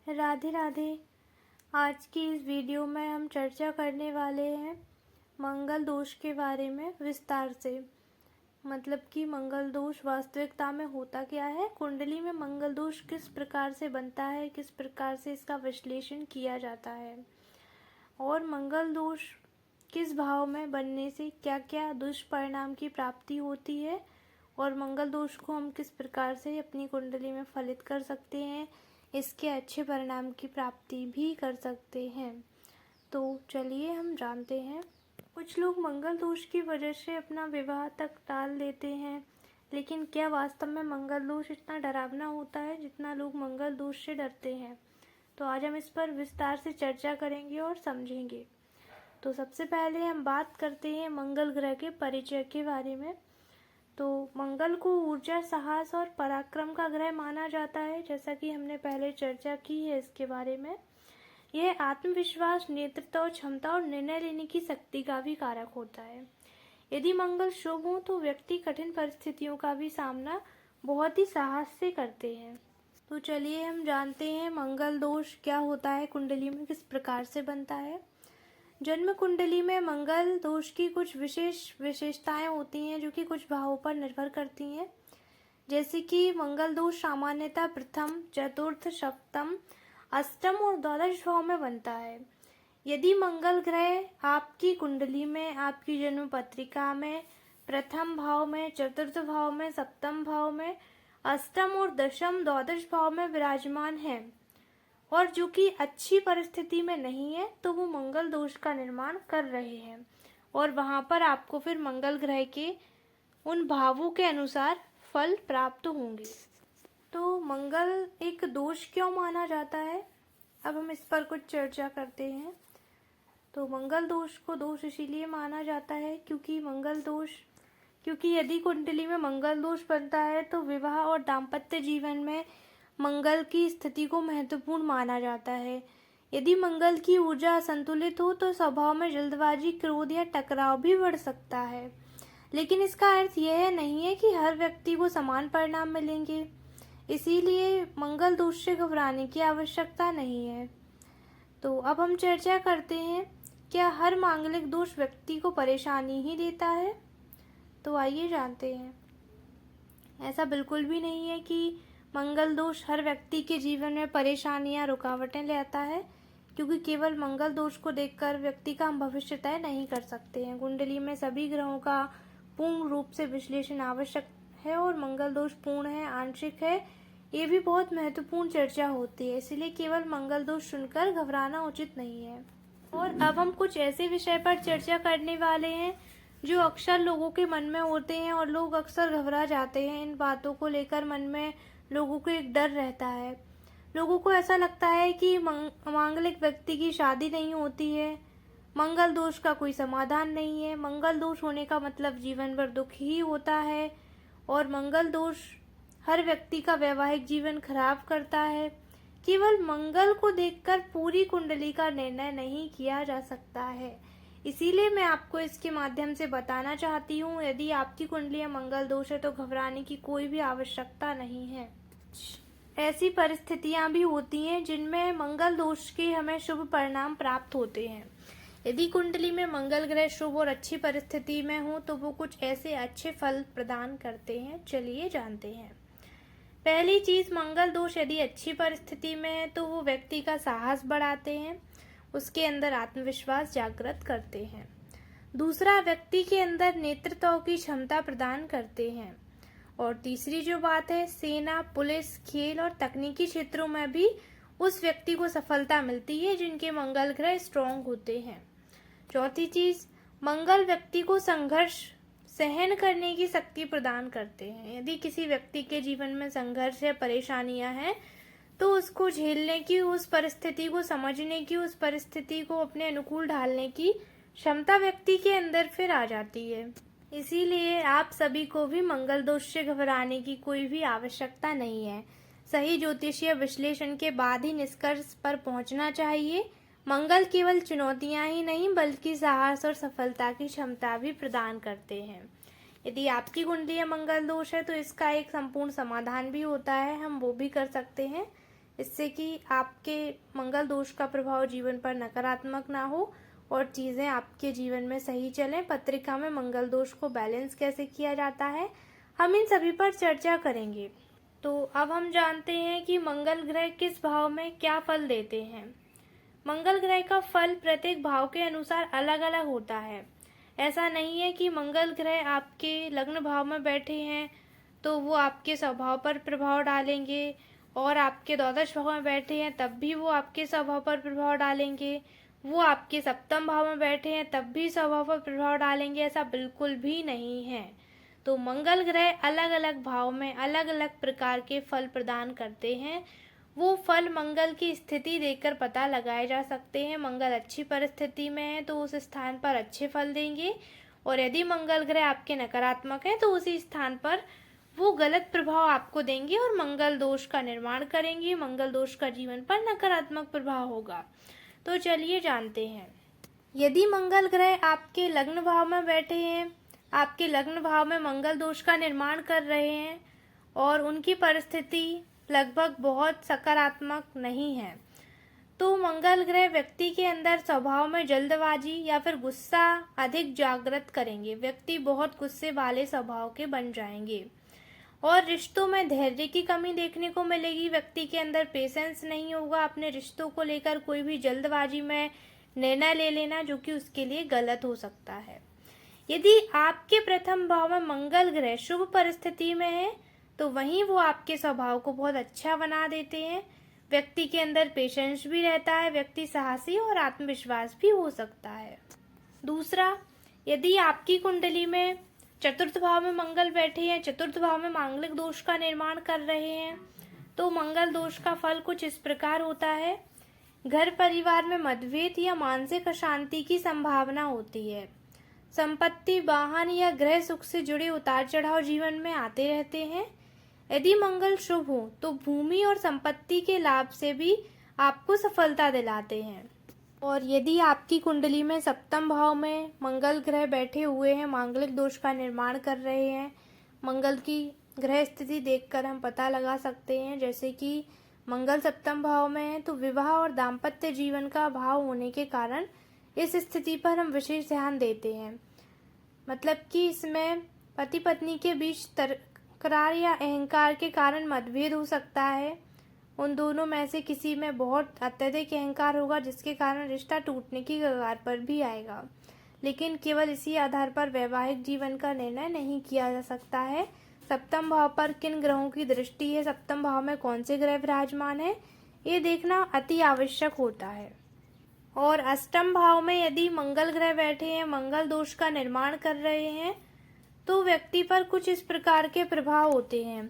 राधे राधे। आज की इस वीडियो में हम चर्चा करने वाले हैं मंगल दोष के बारे में विस्तार से। मतलब कि मंगल दोष वास्तविकता में होता क्या है, कुंडली में मंगल दोष किस प्रकार से बनता है, किस प्रकार से इसका विश्लेषण किया जाता है और मंगल दोष किस भाव में बनने से क्या क्या दुष्परिणाम की प्राप्ति होती है और मंगल दोष को हम किस प्रकार से अपनी कुंडली में फलित कर सकते हैं, इसके अच्छे परिणाम की प्राप्ति भी कर सकते हैं। तो चलिए हम जानते हैं। कुछ लोग मंगल दोष की वजह से अपना विवाह तक टाल देते हैं, लेकिन क्या वास्तव में मंगल दोष इतना डरावना होता है जितना लोग मंगल दोष से डरते हैं? तो आज हम इस पर विस्तार से चर्चा करेंगे और समझेंगे। तो सबसे पहले हम बात करते हैं मंगल ग्रह के परिचय के बारे में। तो मंगल को ऊर्जा, साहस और पराक्रम का ग्रह माना जाता है, जैसा कि हमने पहले चर्चा की है इसके बारे में। यह आत्मविश्वास, नेतृत्व, क्षमता और निर्णय लेने की शक्ति का भी कारक होता है। यदि मंगल शुभ हो तो व्यक्ति कठिन परिस्थितियों का भी सामना बहुत ही साहस से करते हैं। तो चलिए हम जानते हैं मंगल दोष क्या होता है, कुंडली में किस प्रकार से बनता है। जन्म कुंडली में मंगल दोष की कुछ विशेषताएं होती हैं जो कि कुछ भावों पर निर्भर करती हैं। जैसे कि मंगल दोष सामान्यतः प्रथम, चतुर्थ, सप्तम, अष्टम और द्वादश भाव में बनता है। यदि मंगल ग्रह आपकी कुंडली में, आपकी जन्म पत्रिका में प्रथम भाव में, चतुर्थ भाव में, सप्तम भाव में, अष्टम और दशम, द्वादश भाव में विराजमान है और जो कि अच्छी परिस्थिति में नहीं है, तो वो मंगल दोष का निर्माण कर रहे हैं और वहाँ पर आपको फिर मंगल ग्रह के उन भावों के अनुसार फल प्राप्त होंगे। तो मंगल एक दोष क्यों माना जाता है, अब हम इस पर कुछ चर्चा करते हैं। तो मंगल दोष को दोष इसीलिए माना जाता है क्योंकि यदि कुंडली में मंगल दोष बनता है तो विवाह और दाम्पत्य जीवन में मंगल की स्थिति को महत्वपूर्ण माना जाता है। यदि मंगल की ऊर्जा असंतुलित हो तो स्वभाव में जल्दबाजी, क्रोध या टकराव भी बढ़ सकता है। लेकिन इसका अर्थ यह नहीं है कि हर व्यक्ति को समान परिणाम मिलेंगे, इसीलिए मंगल दोष से घबराने की आवश्यकता नहीं है। तो अब हम चर्चा करते हैं, क्या हर मांगलिक दोष व्यक्ति को परेशानी ही देता है? तो आइए जानते हैं। ऐसा बिल्कुल भी नहीं है कि मंगल दोष हर व्यक्ति के जीवन में परेशानियां, रुकावटें ले आता है, क्योंकि केवल मंगल दोष को देखकर व्यक्ति का हम भविष्य तय नहीं कर सकते हैं। कुंडली में सभी ग्रहों का पूर्ण रूप से विश्लेषण आवश्यक है और मंगल दोष पूर्ण है, आंशिक है, ये भी बहुत महत्वपूर्ण चर्चा होती है। इसलिए केवल मंगल दोष सुनकर घबराना उचित नहीं है। और अब हम कुछ ऐसे विषय पर चर्चा करने वाले हैं जो अक्सर लोगों के मन में होते हैं और लोग अक्सर घबरा जाते हैं। इन बातों को लेकर मन में लोगों को एक डर रहता है। लोगों को ऐसा लगता है कि मांगलिक व्यक्ति की शादी नहीं होती है, मंगल दोष का कोई समाधान नहीं है, मंगल दोष होने का मतलब जीवन भर दुख ही होता है और मंगल दोष हर व्यक्ति का वैवाहिक जीवन खराब करता है। केवल मंगल को देखकर पूरी कुंडली का निर्णय नहीं किया जा सकता है। इसीलिए मैं आपको इसके माध्यम से बताना चाहती हूँ, यदि आपकी कुंडली में मंगल दोष है तो घबराने की कोई भी आवश्यकता नहीं है। ऐसी परिस्थितियां भी होती हैं जिनमें मंगल दोष के हमें शुभ परिणाम प्राप्त होते हैं। यदि कुंडली में मंगल ग्रह शुभ और अच्छी परिस्थिति में हो तो वो कुछ ऐसे अच्छे फल प्रदान करते हैं। चलिए जानते हैं। पहली चीज, मंगल दोष यदि अच्छी परिस्थिति में है तो वो व्यक्ति का साहस बढ़ाते हैं, उसके अंदर आत्मविश्वास जागृत करते हैं। दूसरा, व्यक्ति के अंदर नेतृत्व की क्षमता प्रदान करते हैं। और तीसरी जो बात है, सेना, पुलिस, खेल और तकनीकी क्षेत्रों में भी उस व्यक्ति को सफलता मिलती है जिनके मंगल ग्रह स्ट्रॉन्ग होते हैं। चौथी चीज, मंगल व्यक्ति को संघर्ष सहन करने की शक्ति प्रदान करते हैं। यदि किसी व्यक्ति के जीवन में संघर्ष या परेशानियां हैं तो उसको झेलने की, उस परिस्थिति को समझने की, उस परिस्थिति को अपने अनुकूल ढालने की क्षमता व्यक्ति के अंदर फिर आ जाती है। इसीलिए आप सभी को भी मंगल दोष से घबराने की कोई भी आवश्यकता नहीं है। सही ज्योतिषीय विश्लेषण के बाद ही निष्कर्ष पर पहुंचना चाहिए। मंगल केवल चुनौतियां ही नहीं बल्कि साहस और सफलता की क्षमता भी प्रदान करते हैं। यदि आपकी कुंडली में मंगल दोष है तो इसका एक संपूर्ण समाधान भी होता है, हम वो भी कर सकते हैं। इससे कि आपके मंगल दोष का प्रभाव जीवन पर नकारात्मक ना हो और चीज़ें आपके जीवन में सही चलें। पत्रिका में मंगल दोष को बैलेंस कैसे किया जाता है, हम इन सभी पर चर्चा करेंगे। तो अब हम जानते हैं कि मंगल ग्रह किस भाव में क्या फल देते हैं। मंगल ग्रह का फल प्रत्येक भाव के अनुसार अलग अलग होता है। ऐसा नहीं है कि मंगल ग्रह आपके लग्न भाव में बैठे हैं तो वो आपके स्वभाव पर प्रभाव डालेंगे, और आपके द्वादश भाव में बैठे हैं तब भी वो आपके स्वभाव पर प्रभाव डालेंगे, वो आपके सप्तम भाव में बैठे हैं तब भी स्वभाव पर प्रभाव डालेंगे। ऐसा बिल्कुल भी नहीं है। तो मंगल ग्रह अलग अलग भाव में अलग अलग प्रकार के फल प्रदान करते हैं। वो फल मंगल की स्थिति देखकर पता लगाए जा सकते हैं। मंगल अच्छी परिस्थिति में है तो उस स्थान पर अच्छे फल देंगे, और यदि मंगल ग्रह आपके नकारात्मक है तो उसी स्थान पर वो गलत प्रभाव आपको देंगे और मंगल दोष का निर्माण करेंगे। मंगल दोष का जीवन पर नकारात्मक प्रभाव होगा। तो चलिए जानते हैं। यदि मंगल ग्रह आपके लग्न भाव में बैठे हैं, आपके लग्न भाव में मंगल दोष का निर्माण कर रहे हैं और उनकी परिस्थिति लगभग बहुत सकारात्मक नहीं है, तो मंगल ग्रह व्यक्ति के अंदर स्वभाव में जल्दबाजी या फिर गुस्सा अधिक जागृत करेंगे। व्यक्ति बहुत गुस्से वाले स्वभाव के बन जाएंगे और रिश्तों में धैर्य की कमी देखने को मिलेगी। व्यक्ति के अंदर पेशेंस नहीं होगा। अपने रिश्तों को लेकर कोई भी जल्दबाजी में निर्णय ले लेना, जो कि उसके लिए गलत हो सकता है। यदि आपके प्रथम भाव में मंगल ग्रह शुभ परिस्थिति में है तो वहीं वो आपके स्वभाव को बहुत अच्छा बना देते हैं। व्यक्ति के अंदर पेशेंस भी रहता है। व्यक्ति साहसी और आत्मविश्वास भी हो सकता है। दूसरा, यदि आपकी कुंडली में चतुर्थ भाव में मंगल बैठे हैं, चतुर्थ भाव में मांगलिक दोष का निर्माण कर रहे हैं, तो मंगल दोष का फल कुछ इस प्रकार होता है। घर परिवार में मतभेद या मानसिक अशांति की संभावना होती है। संपत्ति, वाहन या गृह सुख से जुड़े उतार चढ़ाव जीवन में आते रहते हैं। यदि मंगल शुभ हो तो भूमि और संपत्ति के लाभ से भी आपको सफलता दिलाते हैं। और यदि आपकी कुंडली में सप्तम भाव में मंगल ग्रह बैठे हुए हैं, मांगलिक दोष का निर्माण कर रहे हैं, मंगल की ग्रह स्थिति देखकर हम पता लगा सकते हैं। जैसे कि मंगल सप्तम भाव में है तो विवाह और दाम्पत्य जीवन का भाव होने के कारण इस स्थिति पर हम विशेष ध्यान देते हैं। मतलब कि इसमें पति पत्नी के बीच तकरार या अहंकार के कारण मतभेद हो सकता है। उन दोनों में से किसी में बहुत अत्यधिक अहंकार होगा, जिसके कारण रिश्ता टूटने की कगार पर भी आएगा। लेकिन केवल इसी आधार पर वैवाहिक जीवन का निर्णय नहीं किया जा सकता है। सप्तम भाव पर किन ग्रहों की दृष्टि है, सप्तम भाव में कौन से ग्रह विराजमान है, ये देखना अति आवश्यक होता है। और अष्टम भाव में यदि मंगल ग्रह बैठे हैं, मंगल दोष का निर्माण कर रहे हैं, तो व्यक्ति पर कुछ इस प्रकार के प्रभाव होते हैं।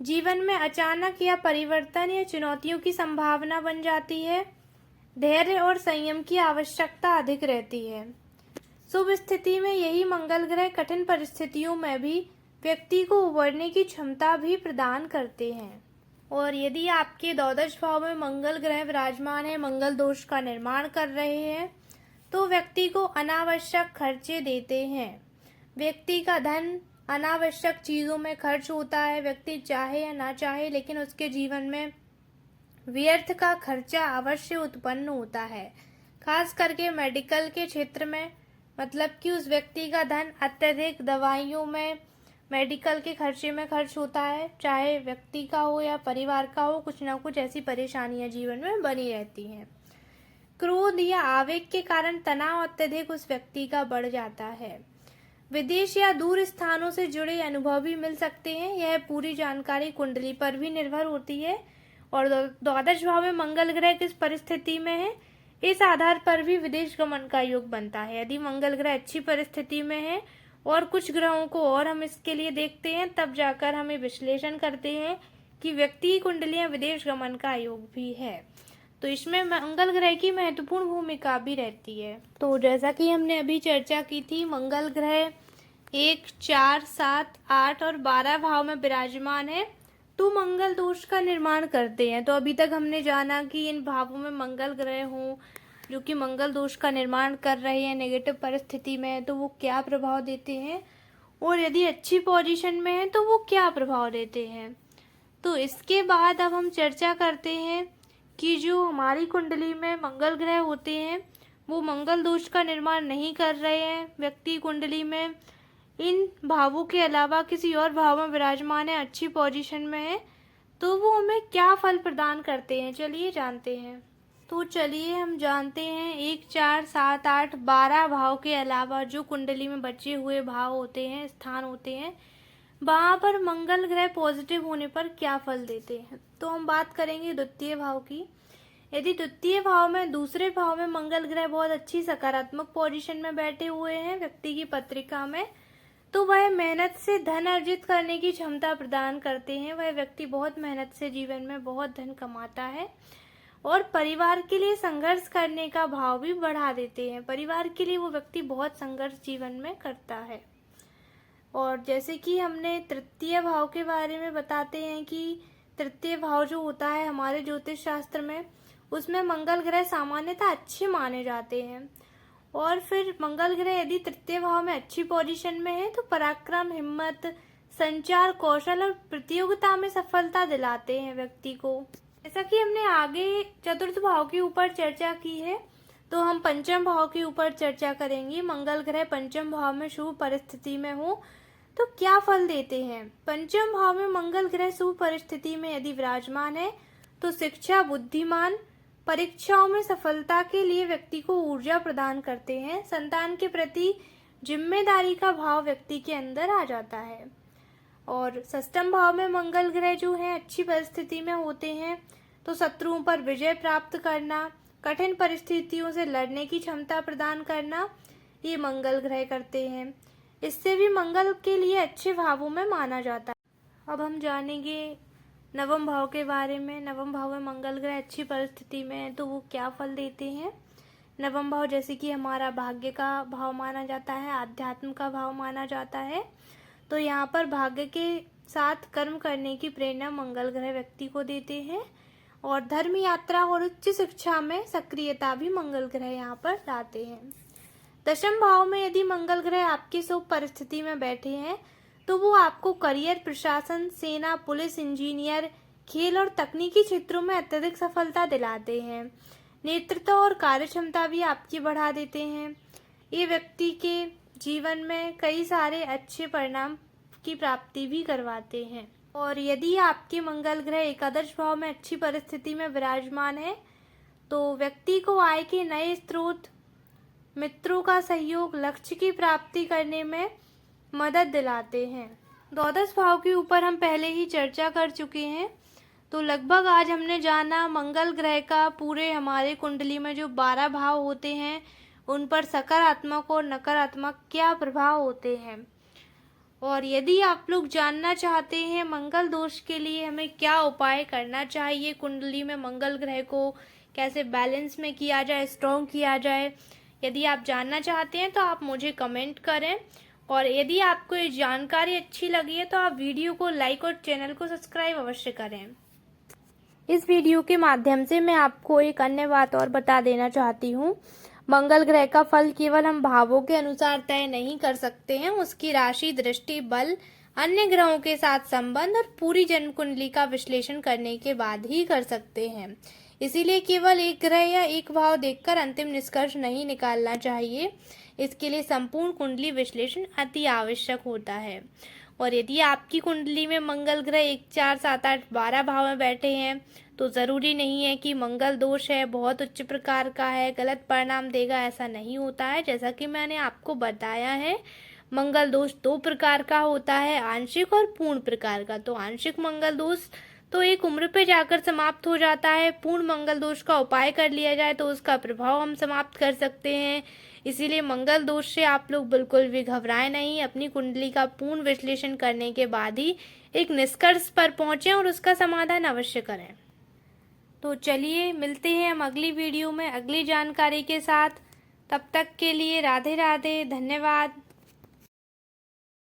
जीवन में अचानक या परिवर्तन या चुनौतियों की संभावना बन जाती है। धैर्य और संयम की आवश्यकता अधिक रहती है। शुभ स्थिति में यही मंगल ग्रह कठिन परिस्थितियों में भी व्यक्ति को उबरने की क्षमता भी प्रदान करते हैं। और यदि आपके द्वादश भाव में मंगल ग्रह विराजमान है, मंगल दोष का निर्माण कर रहे हैं, तो व्यक्ति को अनावश्यक खर्चे देते हैं। व्यक्ति का धन अनावश्यक चीजों में खर्च होता है। व्यक्ति चाहे या ना चाहे, लेकिन उसके जीवन में व्यर्थ का खर्चा अवश्य उत्पन्न होता है। खास करके मेडिकल के क्षेत्र में, मतलब कि उस व्यक्ति का धन अत्यधिक दवाइयों में, मेडिकल के खर्चे में खर्च होता है। चाहे व्यक्ति का हो या परिवार का हो, कुछ ना कुछ ऐसी परेशानियां जीवन में बनी रहती हैं। क्रोध या आवेग के कारण तनाव अत्यधिक उस व्यक्ति का बढ़ जाता है। विदेश या दूर स्थानों से जुड़े अनुभव भी मिल सकते हैं। यह पूरी जानकारी कुंडली पर भी निर्भर होती है। और द्वादश भाव में मंगल ग्रह किस परिस्थिति में है, इस आधार पर भी विदेश गमन का योग बनता है। यदि मंगल ग्रह अच्छी परिस्थिति में है और कुछ ग्रहों को और हम इसके लिए देखते हैं, तब जाकर हमें विश्लेषण करते हैं कि व्यक्ति की कुंडलियां विदेश गमन का योग भी है। तो इसमें मंगल ग्रह की महत्वपूर्ण भूमिका भी रहती है। तो जैसा कि हमने अभी चर्चा की थी, मंगल ग्रह 1, 4, 7, 8 और 12 भाव में विराजमान है तो मंगल दोष का निर्माण करते हैं। तो अभी तक हमने जाना कि इन भावों में मंगल ग्रह हों जो कि मंगल दोष का निर्माण कर रहे हैं, नेगेटिव परिस्थिति में है, तो वो क्या प्रभाव देते हैं, और यदि अच्छी पोजीशन में है तो वो क्या प्रभाव देते हैं। तो इसके बाद अब हम चर्चा करते हैं कि जो हमारी कुंडली में मंगल ग्रह होते हैं वो मंगल दोष का निर्माण नहीं कर रहे हैं, व्यक्ति कुंडली में इन भावों के अलावा किसी और भाव में विराजमान है, अच्छी पोजीशन में है, तो वो हमें क्या फल प्रदान करते हैं, चलिए जानते हैं। तो चलिए हम जानते हैं 1, 4, 7, 8, 12 भाव के अलावा जो कुंडली में बचे हुए भाव होते हैं, स्थान होते हैं, वहाँ पर मंगल ग्रह पॉजिटिव होने पर क्या फल देते हैं। तो हम बात करेंगे द्वितीय भाव की। यदि द्वितीय भाव में, दूसरे भाव में मंगल ग्रह बहुत अच्छी सकारात्मक पोजीशन में बैठे हुए हैं व्यक्ति की पत्रिका में, तो वह मेहनत से धन अर्जित करने की क्षमता प्रदान करते हैं। वह व्यक्ति बहुत मेहनत से जीवन में बहुत धन कमाता है और परिवार के लिए संघर्ष करने का भाव भी बढ़ा देते हैं। परिवार के लिए वो व्यक्ति बहुत संघर्ष जीवन में करता है। और जैसे कि हमने तृतीय भाव के बारे में बताते हैं कि तृतीय भाव जो होता है हमारे ज्योतिष शास्त्र में, उसमें मंगल ग्रह सामान्यतः अच्छे माने जाते हैं। और फिर मंगल ग्रह यदि तृतीय भाव में अच्छी पोजीशन में है तो पराक्रम, हिम्मत, संचार कौशल और प्रतियोगिता में सफलता दिलाते हैं व्यक्ति को। जैसा कि हमने आगे चतुर्थ भाव के ऊपर चर्चा की है, तो हम पंचम भाव के ऊपर चर्चा करेंगे। मंगल ग्रह पंचम भाव में शुभ परिस्थिति में हो तो क्या फल देते हैं। पंचम भाव में मंगल ग्रह शुभ परिस्थिति में यदि विराजमान है तो शिक्षा, बुद्धिमान, परीक्षाओं में सफलता के लिए व्यक्ति को ऊर्जा प्रदान करते हैं। संतान के प्रति जिम्मेदारी का भाव व्यक्ति के अंदर आ जाता है। और षष्ठम भाव में मंगल ग्रह जो है अच्छी परिस्थिति में होते हैं तो शत्रुओं पर विजय प्राप्त करना, कठिन परिस्थितियों से लड़ने की क्षमता प्रदान करना, ये मंगल ग्रह करते हैं। इससे भी मंगल के लिए अच्छे भावों में माना जाता है। अब हम जानेंगे नवम भाव के बारे में। नवम भाव में मंगल ग्रह अच्छी परिस्थिति में है तो वो क्या फल देते हैं। नवम भाव जैसे कि हमारा भाग्य का भाव माना जाता है, आध्यात्म का भाव माना जाता है, तो यहाँ पर भाग्य के साथ कर्म करने की प्रेरणा मंगल ग्रह व्यक्ति को देते हैं। और धर्म यात्रा और उच्च शिक्षा में सक्रियता भी मंगल ग्रह यहाँ पर लाते हैं। दशम भाव में यदि मंगल ग्रह आपकी शुभ परिस्थिति में बैठे हैं तो वो आपको करियर, प्रशासन, सेना, पुलिस, इंजीनियर, खेल और तकनीकी क्षेत्रों में अत्यधिक सफलता दिलाते हैं। नेतृत्व और कार्यक्षमता भी आपकी बढ़ा देते हैं। ये व्यक्ति के जीवन में कई सारे अच्छे परिणाम की प्राप्ति भी करवाते हैं। और यदि आपके मंगल ग्रह एकादश भाव में अच्छी परिस्थिति में विराजमान है तो व्यक्ति को आय के नए स्रोत, मित्रों का सहयोग, लक्ष्य की प्राप्ति करने में मदद दिलाते हैं। द्वादश भाव के ऊपर हम पहले ही चर्चा कर चुके हैं, तो लगभग आज हमने जाना मंगल ग्रह का पूरे हमारे कुंडली में जो 12 भाव होते हैं उन पर सकारात्मक और नकारात्मक क्या प्रभाव होते हैं। और यदि आप लोग जानना चाहते हैं मंगल दोष के लिए हमें क्या उपाय करना चाहिए, कुंडली में मंगल ग्रह को कैसे बैलेंस में किया जाए, स्ट्रॉन्ग किया जाए, यदि आप जानना चाहते हैं तो आप मुझे कमेंट करें। और यदि आपको ये जानकारी अच्छी लगी है तो आप वीडियो को लाइक और चैनल को सब्सक्राइब अवश्य करें। इस वीडियो के माध्यम से मैं आपको एक अन्य बात और बता देना चाहती हूँ। मंगल ग्रह का फल केवल हम भावों के अनुसार तय नहीं कर सकते हैं, उसकी राशि, दृष्टि, बल, अन्य ग्रहों के साथ संबंध और पूरी जन्म कुंडली का विश्लेषण करने के बाद ही कर सकते हैं। इसीलिए केवल एक ग्रह या एक भाव देखकर अंतिम निष्कर्ष नहीं निकालना चाहिए। इसके लिए संपूर्ण कुंडली विश्लेषण अति आवश्यक होता है। और यदि आपकी कुंडली में मंगल ग्रह 1, 4, 7, 8, 12 भाव में बैठे हैं तो ज़रूरी नहीं है कि मंगल दोष है, बहुत उच्च प्रकार का है, गलत परिणाम देगा, ऐसा नहीं होता है। जैसा कि मैंने आपको बताया है मंगल दोष 2 प्रकार का होता है, आंशिक और पूर्ण प्रकार का। तो आंशिक मंगल दोष तो एक उम्र पे जाकर समाप्त हो जाता है। पूर्ण मंगल दोष का उपाय कर लिया जाए तो उसका प्रभाव हम समाप्त कर सकते हैं। इसीलिए मंगल दोष से आप लोग बिल्कुल भी घबराएं नहीं, अपनी कुंडली का पूर्ण विश्लेषण करने के बाद ही एक निष्कर्ष पर पहुंचें और उसका समाधान अवश्य करें। तो चलिए मिलते हैं हम अगली वीडियो में अगली जानकारी के साथ। तब तक के लिए राधे राधे, धन्यवाद।